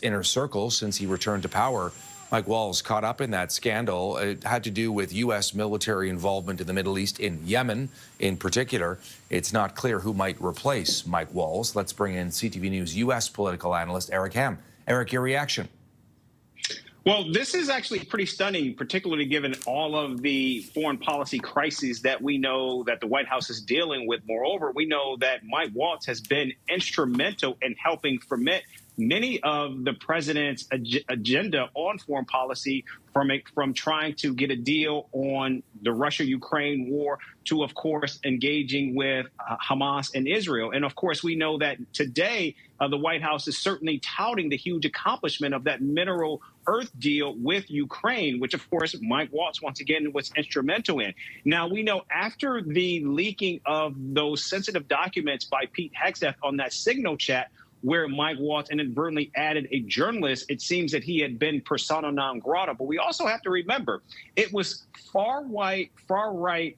inner circle since he returned to power. Mike Waltz caught up in that scandal. It had to do with U.S. military involvement in the Middle East, in Yemen in particular. It's not clear who might replace Mike Waltz. Let's bring in CTV News U.S. political analyst Eric Ham. Eric, your reaction? Well, this is actually pretty stunning, particularly given all of the foreign policy crises that we know that the White House is dealing with. Moreover, we know that Mike Waltz has been instrumental in helping ferment many of the president's agenda on foreign policy, from trying to get a deal on the Russia-Ukraine war to, of course, engaging with Hamas and Israel. And, of course, we know that today the White House is certainly touting the huge accomplishment of that mineral earth deal with Ukraine, which, of course, Mike Waltz, once again, was instrumental in. Now, we know after the leaking of those sensitive documents by Pete Hegseth on that Signal chat, where Mike Waltz inadvertently added a journalist, it seems that he had been persona non grata. But we also have to remember, it was far-right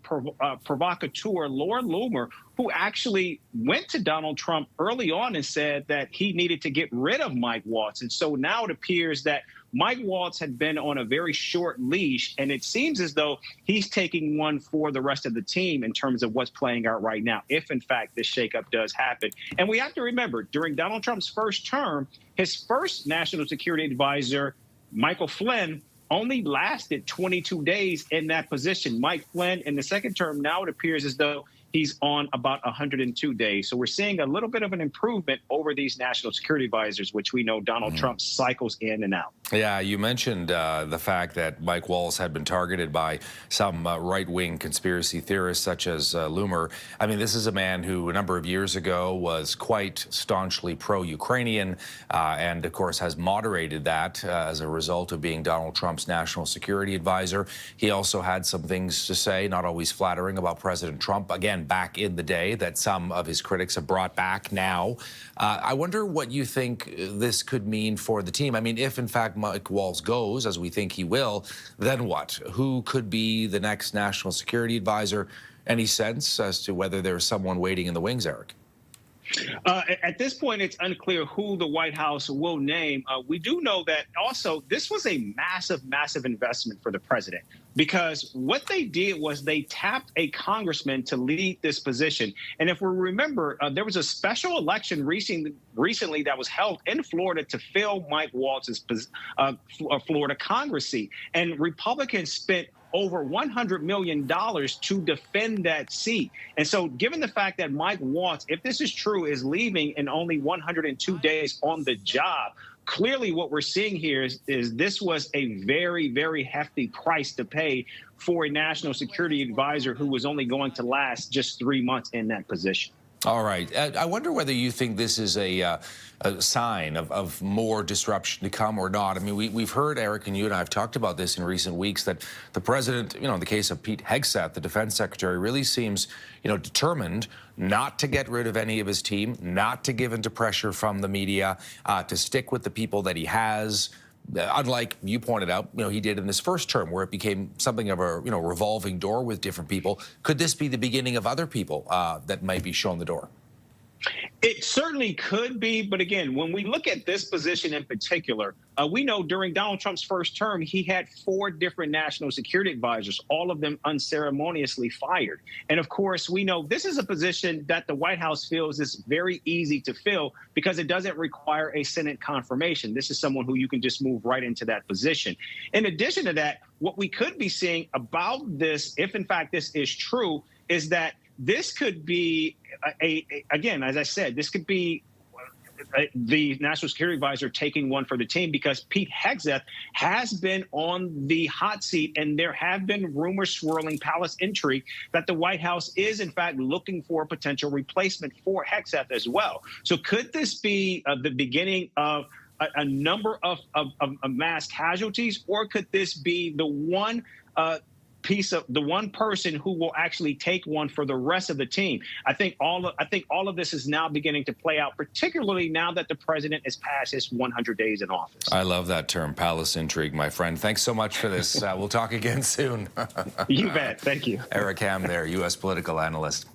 provocateur Laura Loomer who actually went to Donald Trump early on and said that he needed to get rid of Mike Waltz. And so now it appears that Mike Waltz had been on a very short leash, and it seems as though he's taking one for the rest of the team in terms of what's playing out right now, if, in fact, this shakeup does happen. And we have to remember, during Donald Trump's first term, his first national security advisor, Michael Flynn, only lasted 22 days in that position. Mike Flynn, in the second term, now it appears as though he's on about 102 days. So we're seeing a little bit of an improvement over these national security advisors, which we know Donald Trump cycles in and out. Yeah, you mentioned the fact that Mike Waltz had been targeted by some right-wing conspiracy theorists such as Loomer. I mean, this is a man who a number of years ago was quite staunchly pro-Ukrainian and, of course, has moderated that as a result of being Donald Trump's national security advisor. He also had some things to say, not always flattering, about President Trump. Again, back in the day, that some of his critics have brought back now. I wonder what you think this could mean for the team. I mean, if in fact Mike Waltz goes, as we think he will, then what? Who could be the next national security advisor? Any sense as to whether there's someone waiting in the wings, Eric? At this point, it's unclear who the White House will name. We do know that also this was a massive, massive investment for the president, because what they did was they tapped a congressman to lead this position. And if we remember, there was a special election recently that was held in Florida to fill Mike Waltz's Florida Congress seat. And Republicans spent over $100 million to defend that seat. And so given the fact that Mike Waltz, if this is true, is leaving in only 102 days on the job, clearly what we're seeing here is this was a very, very hefty price to pay for a national security advisor who was only going to last just 3 months in that position. All right. I wonder whether you think this is a sign of more disruption to come or not. I mean, we've heard, Eric, and you and I have talked about this in recent weeks, that the president, in the case of Pete Hegseth, the defense secretary, really seems, determined not to get rid of any of his team, not to give into pressure from the media, to stick with the people that he has. Unlike you pointed out, he did in this first term, where it became something of a revolving door with different people. Could this be the beginning of other people that might be shown the door? It certainly could be. But again, when we look at this position in particular, we know during Donald Trump's first term, he had 4 different national security advisors, all of them unceremoniously fired. And of course, we know this is a position that the White House feels is very easy to fill because it doesn't require a Senate confirmation. This is someone who you can just move right into that position. In addition to that, what we could be seeing about this, if in fact this is true, is that this could be, again, as I said, this could be the national security advisor taking one for the team, because Pete Hegseth has been on the hot seat, and there have been rumors swirling, palace intrigue, that the White House is, in fact, looking for a potential replacement for Hegseth as well. So could this be the beginning of a number of mass casualties, or could this be the one person who will actually take one for the rest of the team? I think all of this is now beginning to play out, particularly now that the president has passed his 100 days in office. I love that term, palace intrigue, my friend. Thanks so much for this. We'll talk again soon. You bet. Thank you. Eric Ham there, U.S. political analyst.